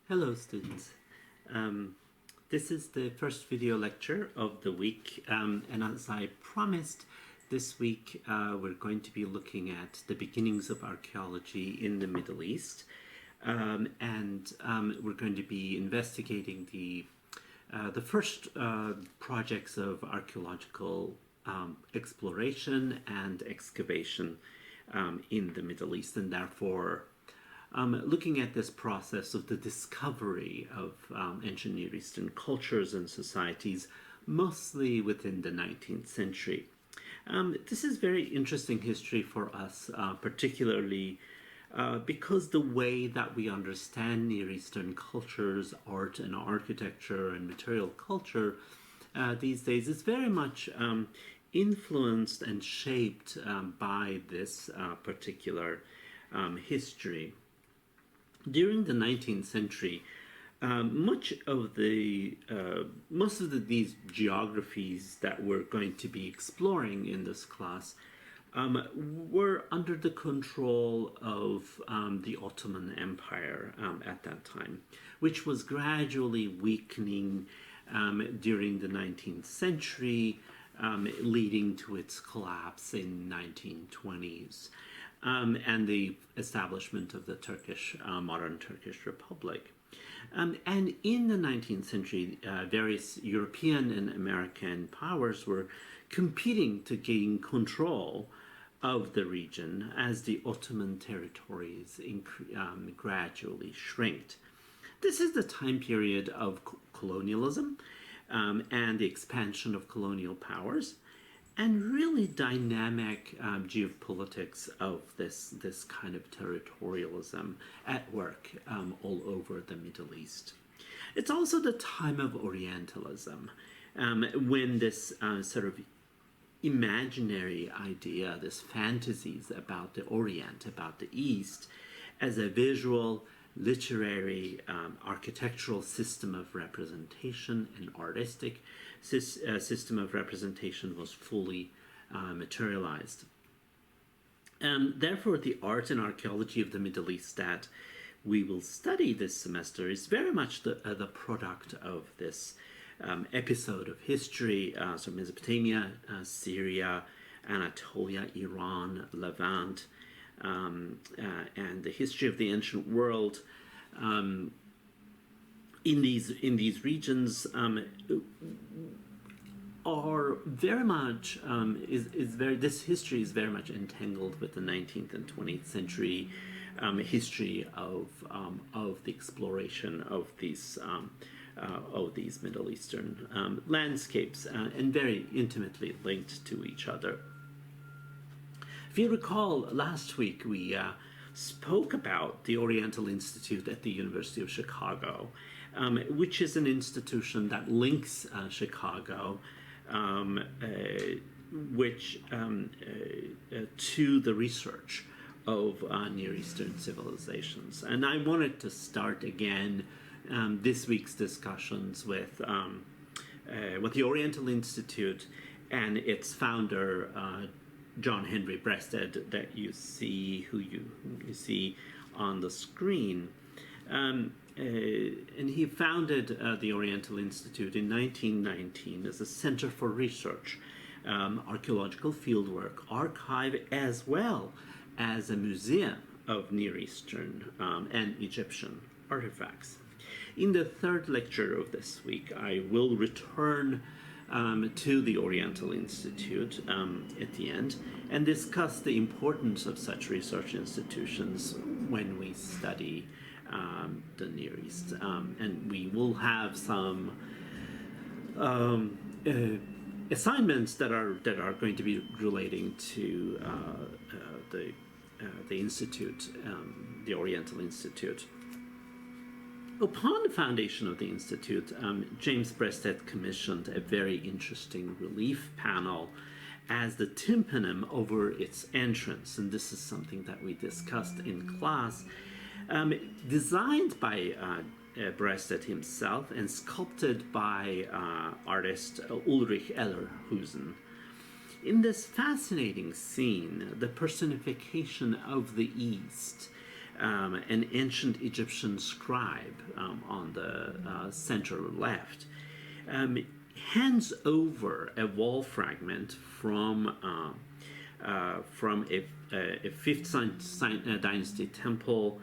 Hello students. This is the first video lecture of the week, and as I promised, this week we're going to be looking at the beginnings of archaeology in the Middle East, and we're going to be investigating the first projects of archaeological exploration and excavation in the Middle East, and therefore looking at this process of the discovery of ancient Near Eastern cultures and societies, mostly within the 19th century. This is very interesting history for us, particularly because the way that we understand Near Eastern cultures, art and architecture and material culture these days is very much influenced and shaped by this particular history. During the 19th century, most of these geographies that we're going to be exploring in this class were under the control of the Ottoman Empire at that time, which was gradually weakening during the 19th century, leading to its collapse in 1920s. And the establishment of the modern Turkish Republic. And in the 19th century, various European and American powers were competing to gain control of the region as the Ottoman territories gradually shrinked. This is the time period of colonialism and the expansion of colonial powers, and really dynamic geopolitics of this kind of territorialism at work all over the Middle East. It's also the time of orientalism, when this sort of imaginary idea, this fantasies about the Orient, about the East, as a visual, literary, architectural system of representation and artistic system of representation was fully materialized. Therefore, the art and archaeology of the Middle East that we will study this semester is very much the product of this episode of history, so Mesopotamia, Syria, Anatolia, Iran, Levant, and the history of the ancient world in these regions are very much this history is very much entangled with the 19th and 20th century history of the exploration of these Middle Eastern landscapes, and very intimately linked to each other. If you recall, last week we spoke about the Oriental Institute at the University of Chicago, which is an institution that links Chicago to the research of Near Eastern civilizations. And I wanted to start again this week's discussions with the Oriental Institute and its founder, John Henry Breasted, that you see on the screen. And he founded the Oriental Institute in 1919 as a center for research, archaeological fieldwork, archive, as well as a museum of Near Eastern and Egyptian artifacts. In the third lecture of this week, I will return to the Oriental Institute at the end and discuss the importance of such research institutions when we study the Near East, and we will have some assignments that are going to be relating to the institute, the Oriental Institute. Upon the foundation of the Institute, James Breasted commissioned a very interesting relief panel as the tympanum over its entrance, and this is something that we discussed in class, designed by Breasted himself and sculpted by artist Ulrich Ellerhusen. In this fascinating scene, the personification of the East an ancient Egyptian scribe on the center left, hands over a wall fragment from a 5th dynasty temple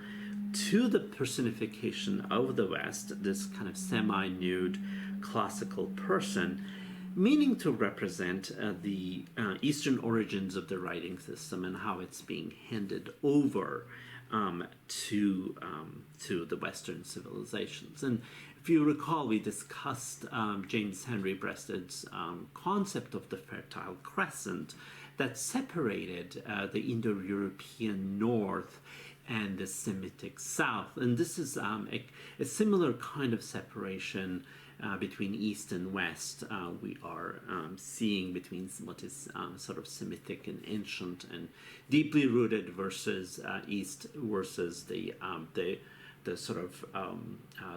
to the personification of the West, this kind of semi-nude classical person, meaning to represent the Eastern origins of the writing system and how it's being handed over to the Western civilizations. And if you recall, we discussed James Henry Breasted's concept of the Fertile Crescent that separated the Indo-European North and the Semitic South. And this is a similar kind of separation between East and West we are seeing between what is sort of Semitic and ancient and deeply rooted versus East versus the sort of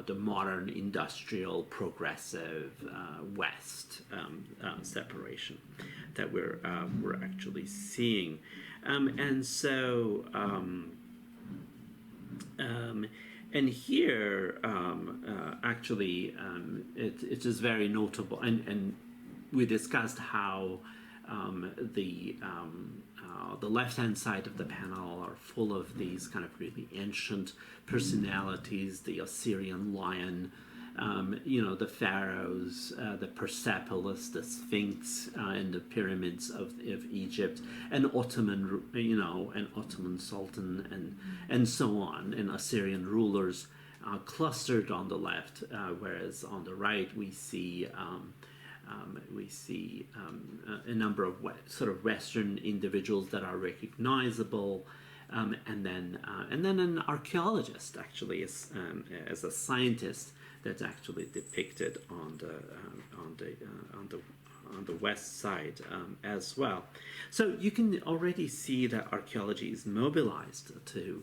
the modern industrial progressive West separation that we're actually seeing, and so. And here, actually, it is very notable, and we discussed how the left-hand side of the panel are full of these kind of really ancient personalities: the Assyrian lion, the pharaohs, the Persepolis, the Sphinx, and the pyramids of Egypt, an Ottoman, an Ottoman sultan, and so on, and Assyrian rulers clustered on the left, whereas on the right we see a number of sort of Western individuals that are recognizable. And then an archaeologist, actually, as a scientist, that's actually depicted on the west side as well. So you can already see that archaeology is mobilized to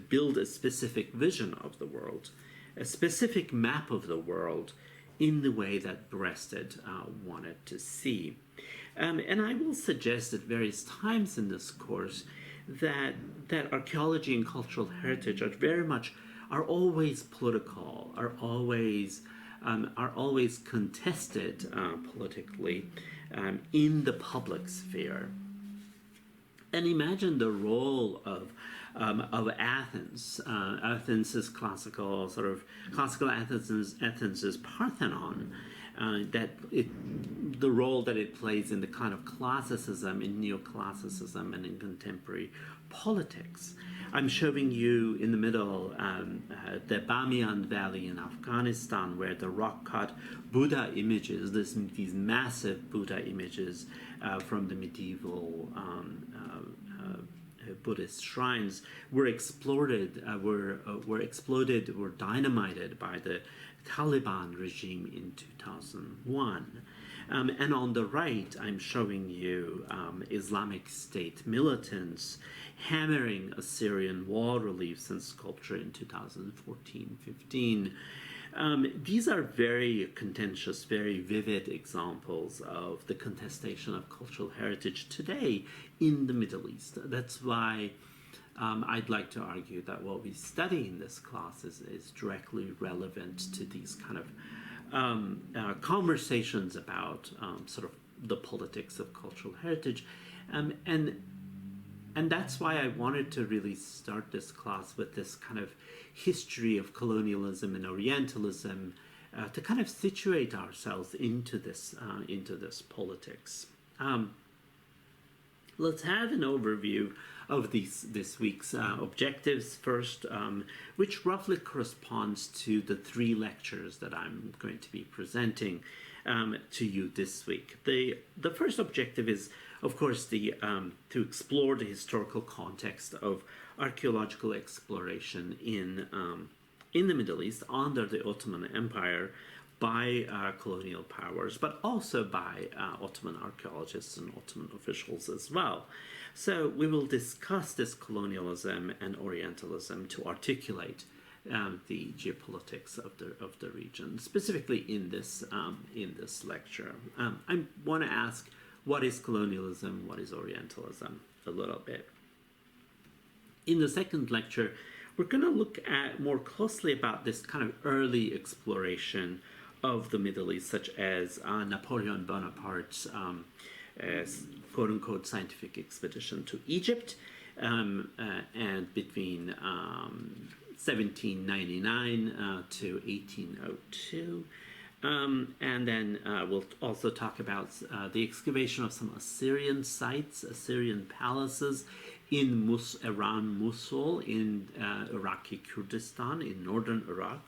build a specific vision of the world, a specific map of the world, in the way that Breasted wanted to see. And I will suggest at various times in this course that archaeology and cultural heritage are always political, are always contested politically in the public sphere. And imagine the role of Athens. Athens is classical Athens is Parthenon. The role that it plays in the kind of classicism, in neoclassicism, and in contemporary politics. I'm showing you in the middle the Bamiyan Valley in Afghanistan, where the rock-cut Buddha images, these massive Buddha images from the medieval Buddhist shrines, were exploded, were dynamited by the Taliban regime in 2001. And on the right, I'm showing you Islamic State militants hammering Assyrian wall reliefs and sculpture in 2014-15. These are very contentious, very vivid examples of the contestation of cultural heritage today in the Middle East. That's why I'd like to argue that what we study in this class is directly relevant to these kind of conversations about sort of the politics of cultural heritage. And that's why I wanted to really start this class with this kind of history of colonialism and Orientalism to kind of situate ourselves into this politics. Let's have an overview of this week's objectives first, which roughly corresponds to the 3 lectures that I'm going to be presenting to you this week. The first objective is, of course, to explore the historical context of archaeological exploration in the Middle East under the Ottoman Empire by colonial powers, but also by Ottoman archaeologists and Ottoman officials as well. So we will discuss this colonialism and Orientalism to articulate the geopolitics of the region, specifically in this lecture. I want to ask, what is colonialism? What is Orientalism? A little bit. In the second lecture, we're going to look at more closely about this kind of early exploration of the Middle East, such as Napoleon Bonaparte's quote-unquote scientific expedition to Egypt, and between 1799 to 1802. And then we'll also talk about the excavation of some Assyrian sites, Assyrian palaces in around Mosul in Iraqi Kurdistan, in northern Iraq,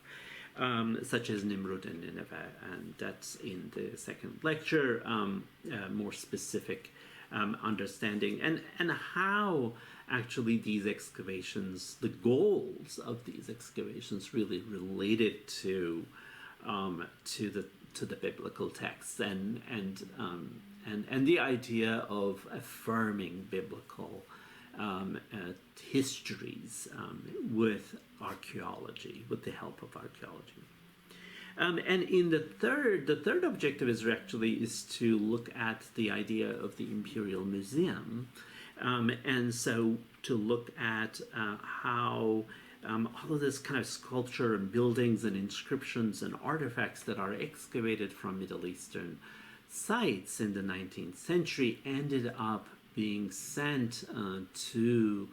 such as Nimrud and Nineveh. And that's in the second lecture, more specific understanding and how actually these excavations, the goals of these excavations, really related to the biblical texts and the idea of affirming biblical histories with archaeology, with the help of archaeology. And in the third objective is to look at the idea of the Imperial Museum, and so to look at how all of this kind of sculpture and buildings and inscriptions and artifacts that are excavated from Middle Eastern sites in the 19th century ended up being sent to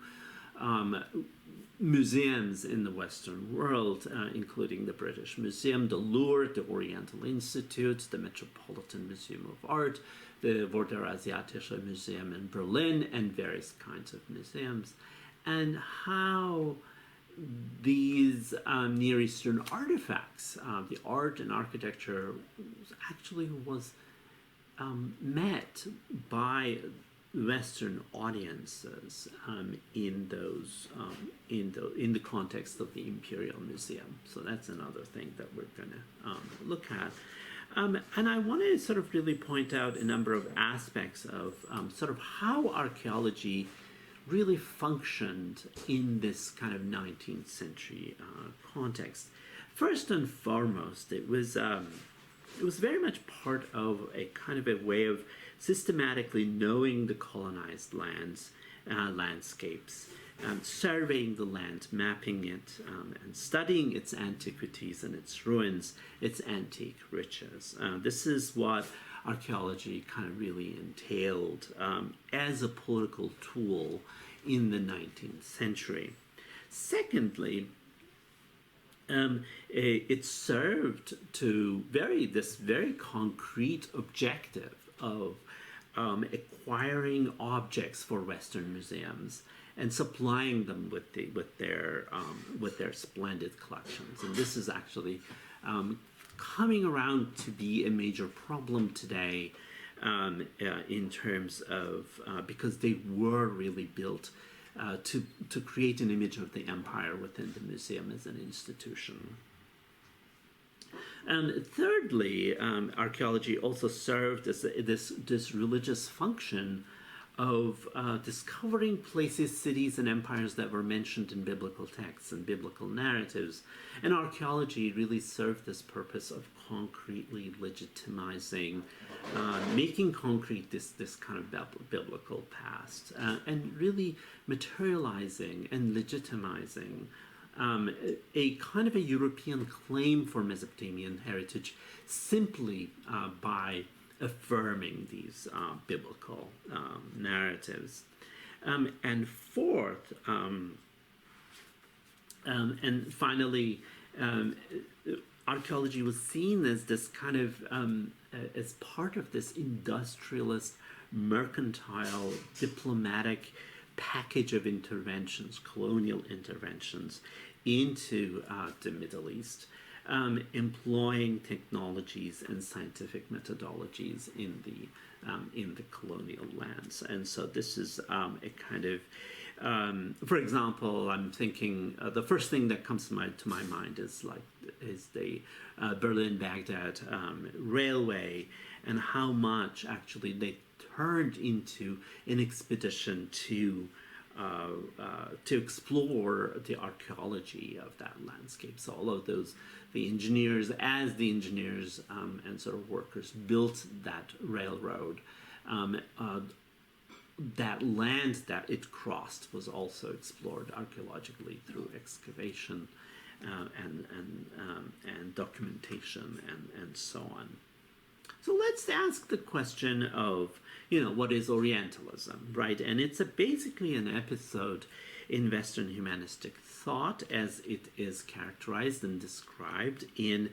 museums in the Western world, including the British Museum, the Louvre, the Oriental Institute, the Metropolitan Museum of Art, the Vorderasiatische Museum in Berlin, and various kinds of museums, and how these Near Eastern artifacts, the art and architecture, actually was met by Western audiences in the context of the Imperial Museum. So that's another thing that we're going to look at. And I want to sort of really point out a number of aspects of sort of how archaeology really functioned in this kind of 19th century context. First and foremost, it was very much part of a kind of a way of systematically knowing the colonized landscapes, surveying the land, mapping it, and studying its antiquities and its ruins, its antique riches. This is what archaeology kind of really entailed as a political tool in the 19th century. Secondly, it served to this very concrete objective of acquiring objects for Western museums and supplying them with their splendid collections. And this is actually coming around to be a major problem today in terms of because they were really built to create an image of the empire within the museum as an institution. And thirdly, archaeology also served as this religious function of discovering places, cities, and empires that were mentioned in biblical texts and biblical narratives. And archaeology really served this purpose of concretely legitimizing, making concrete this kind of biblical past, and really materializing and legitimizing a kind of a European claim for Mesopotamian heritage simply by affirming these biblical narratives. And fourth, and finally, archaeology was seen as this kind of, as part of this industrialist, mercantile, diplomatic package of interventions, colonial interventions into the Middle East, employing technologies and scientific methodologies in the colonial lands. And so this is a kind of, for example, I'm thinking the first thing that comes to my mind is the Berlin-Baghdad railway, and how much actually they turned into an expedition to explore the archaeology of that landscape. So all of those, the engineers and sort of workers built that railroad, that land that it crossed was also explored archaeologically through excavation and documentation and so on. So let's ask the question of, what is Orientalism, right? And it's basically an episode in Western humanistic thought as it is characterized and described in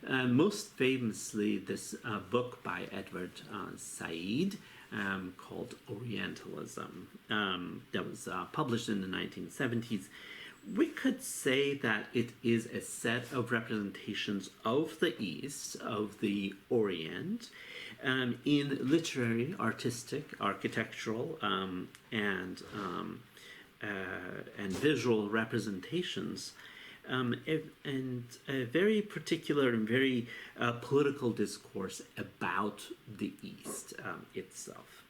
most famously this book by Edward Said called Orientalism that was published in the 1970s. We could say that it is a set of representations of the East, of the Orient, in literary, artistic, architectural, and visual representations, and a very particular and very political discourse about the East itself.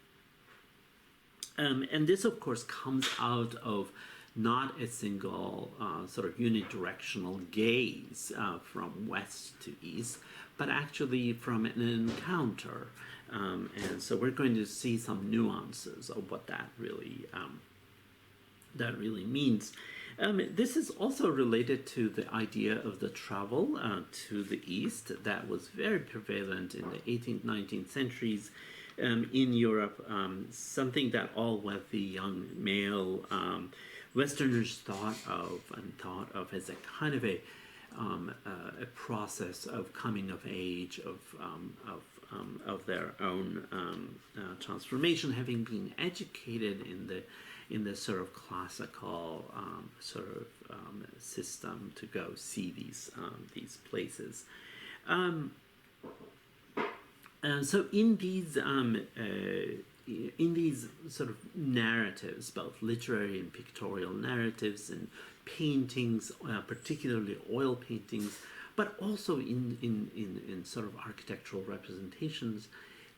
And this, of course, comes out of not a single sort of unidirectional gaze from west to east, but actually from an encounter. And so we're going to see some nuances of what that really means. This is also related to the idea of the travel to the East that was very prevalent in the 18th, 19th centuries in Europe, something that all wealthy young male Westerners thought of as a kind of a process of coming of age, of their own transformation, having been educated in the sort of classical system to go see these places. And so in these sort of narratives, both literary and pictorial narratives and paintings, particularly oil paintings, but also in sort of architectural representations,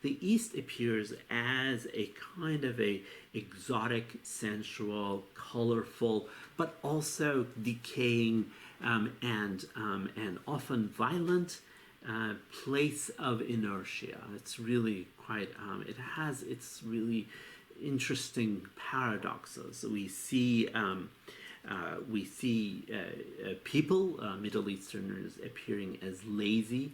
the East appears as a kind of a exotic, sensual, colorful, but also decaying and often violent place of inertia. It's really quite, it has its really interesting paradoxes. We see people, Middle Easterners, appearing as lazy,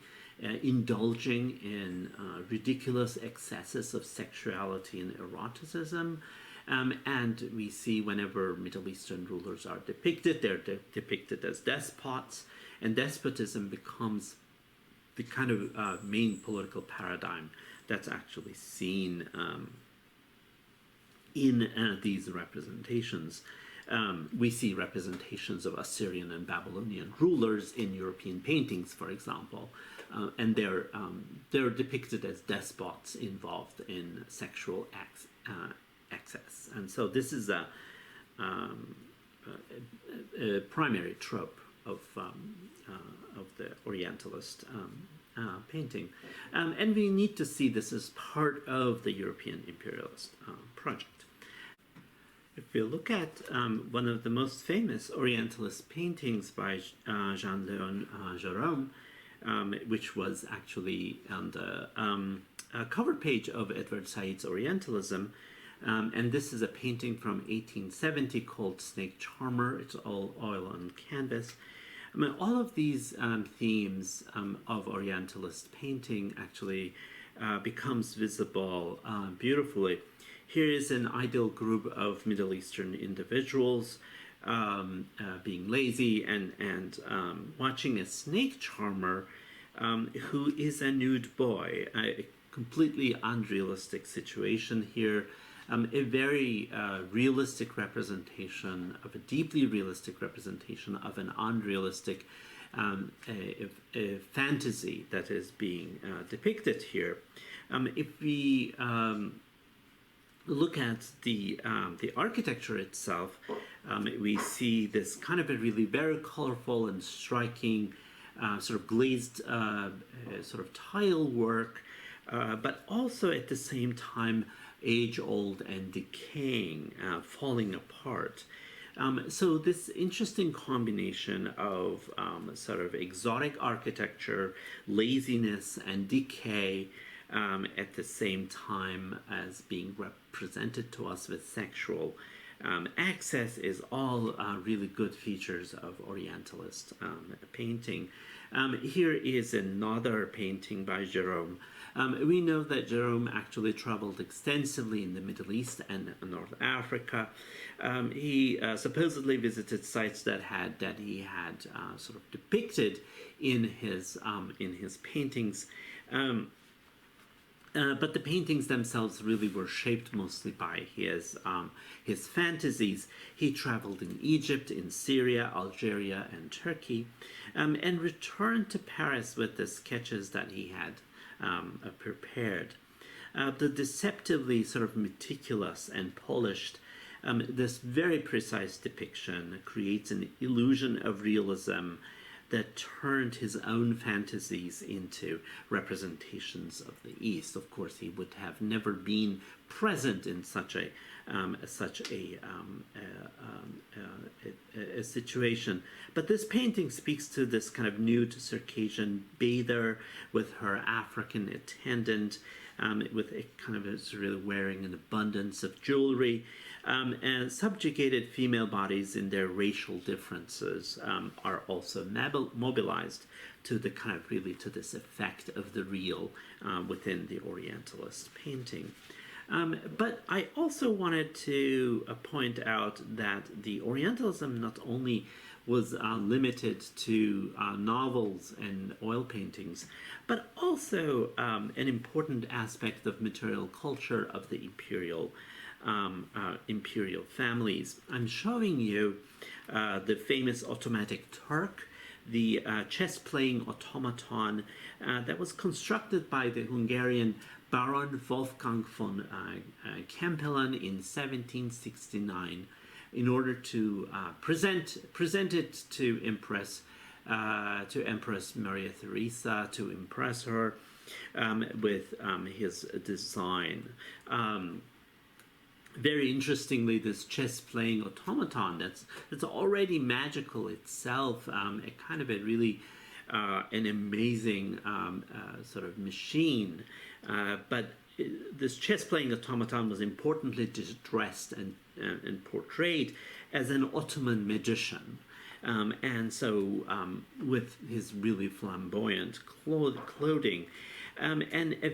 indulging in ridiculous excesses of sexuality and eroticism. And we see whenever Middle Eastern rulers are depicted, they're depicted as despots, and despotism becomes the kind of main political paradigm that's actually seen in these representations. We see representations of Assyrian and Babylonian rulers in European paintings, for example, and they're depicted as despots involved in sexual excess. And so this is a primary trope of the Orientalist painting. And we need to see this as part of the European imperialist project. If we look at one of the most famous Orientalist paintings by Jean-Léon Gérôme, which was actually on the cover page of Edward Said's Orientalism, and this is a painting from 1870 called Snake Charmer. It's all oil on canvas. I mean, all of these themes of Orientalist painting actually becomes visible beautifully. Here is an ideal group of Middle Eastern individuals being lazy and watching a snake charmer who is a nude boy. A completely unrealistic situation here. A very realistic representation of a deeply realistic representation of an unrealistic a fantasy that is being depicted here. If we look at the architecture itself, we see this kind of a really very colorful and striking sort of glazed sort of tile work, but also at the same time age-old and decaying, falling apart. So this interesting combination of sort of exotic architecture, laziness, and decay at the same time as being represented to us with sexual access is all really good features of Orientalist painting. Here is another painting by Jerome. We know that Jerome actually traveled extensively in the Middle East and North Africa. He supposedly visited sites that he had sort of depicted in his paintings. But the paintings themselves really were shaped mostly by his fantasies. He traveled in Egypt, in Syria, Algeria, and Turkey, and returned to Paris with the sketches that he had prepared. The deceptively sort of meticulous and polished, this very precise depiction creates an illusion of realism that turned his own fantasies into representations of the East. Of course, he would have never been present in such a situation. But this painting speaks to this kind of nude Circassian bather with her African attendant, with a kind of really wearing an abundance of jewelry, and subjugated female bodies in their racial differences are also mobilized to the kind of really to this effect of the real within the Orientalist painting. But I also wanted to point out that the Orientalism not only was limited to novels and oil paintings, but also an important aspect of material culture of the imperial families. I'm showing you the famous automatic Turk, the chess-playing automaton that was constructed by the Hungarian Baron Wolfgang von Kempelen in 1769 in order to present it to Empress Maria Theresa, to impress her with his design. Very interestingly, this chess-playing automaton that's already magical itself, a kind of a really an amazing sort of machine, but this chess-playing automaton was importantly dressed and portrayed as an Ottoman magician. And so with his really flamboyant clothing, and this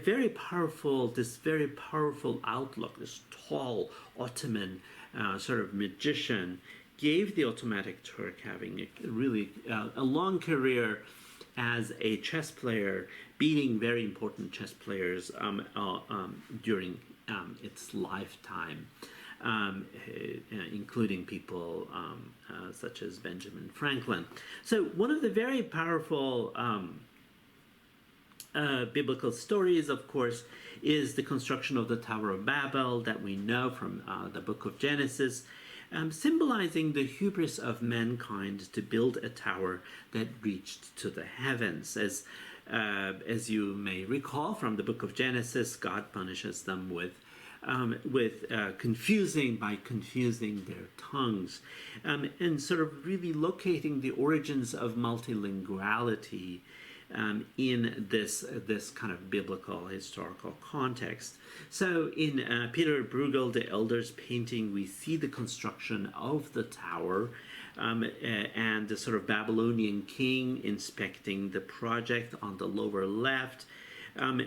very powerful outlook, this tall Ottoman sort of magician, gave the automatic Turk having a long career as a chess player, beating very important chess players during its lifetime, including people such as Benjamin Franklin. So one of the very powerful biblical stories, of course, is the construction of the Tower of Babel that we know from the book of Genesis, symbolizing the hubris of mankind to build a tower that reached to the heavens. As you may recall from the book of Genesis, God punishes them confusing their tongues, and sort of really locating the origins of multilinguality in this kind of biblical historical context. So in Peter Bruegel, the Elder's painting, we see the construction of the tower, and the sort of Babylonian king inspecting the project on the lower left.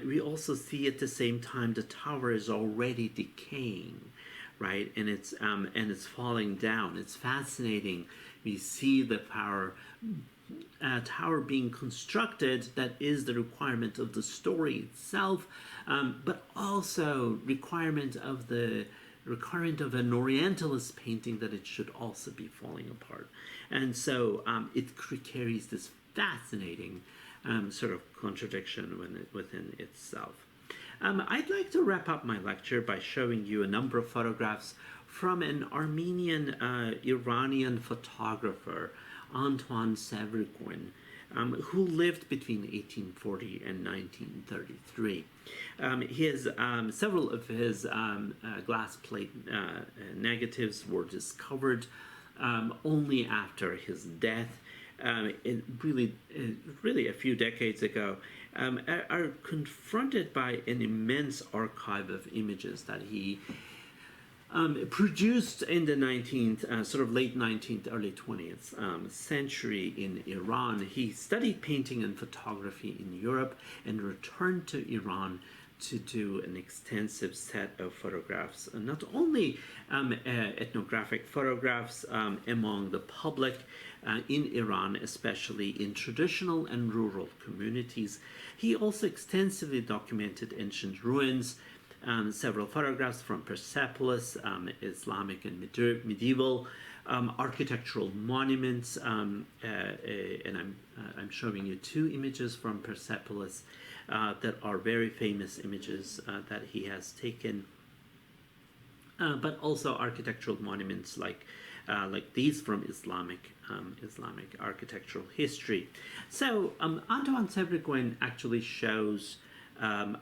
We also see at the same time the tower is already decaying, right? And it's falling down. It's fascinating. We see the tower being constructed that is the requirement of the story itself, but also requirement of an Orientalist painting that it should also be falling apart. And so it carries this fascinating sort of contradiction within itself. I'd like to wrap up my lecture by showing you a number of photographs from an Armenian Iranian photographer, Antoine Severguin, who lived between 1840 and 1933. Several of his glass plate negatives were discovered only after his death. really a few decades ago, are confronted by an immense archive of images that he produced in the 19th, sort of late 19th, early 20th century in Iran. He studied painting and photography in Europe and returned to Iran to do an extensive set of photographs, not only ethnographic photographs among the public in Iran, especially in traditional and rural communities. He also extensively documented ancient ruins, several photographs from Persepolis, Islamic and medieval architectural monuments, and I'm showing you two images from Persepolis that are very famous images that he has taken, but also architectural monuments like these from Islamic architectural history. So Antoine Severguin actually shows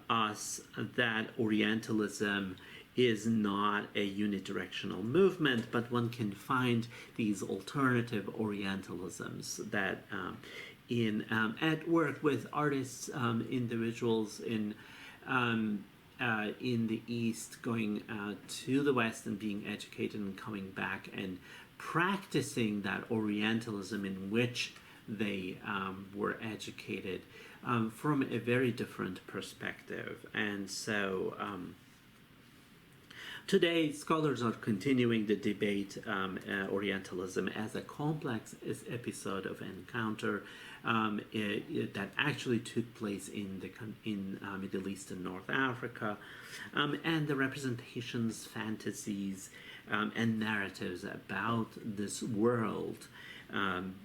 us that Orientalism is not a unidirectional movement, but one can find these alternative Orientalisms that at work with artists, individuals in the East, going to the West and being educated and coming back and practicing that Orientalism in which they were educated from a very different perspective. And so today, scholars are continuing the debate Orientalism as a complex episode of encounter that actually took place in Middle East and North Africa, and the representations, fantasies, and narratives about this world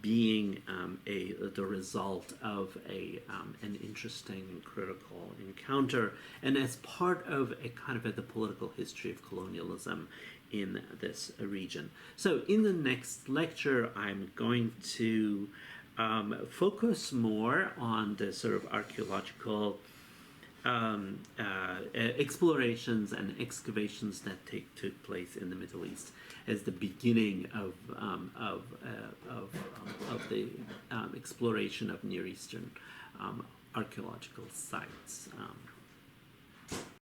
being the result of an interesting and critical encounter, and as part of a kind of the political history of colonialism in this region. So in the next lecture, I'm going to focus more on the sort of archaeological explorations and excavations that took place in the Middle East as the beginning of the exploration of Near Eastern archaeological sites.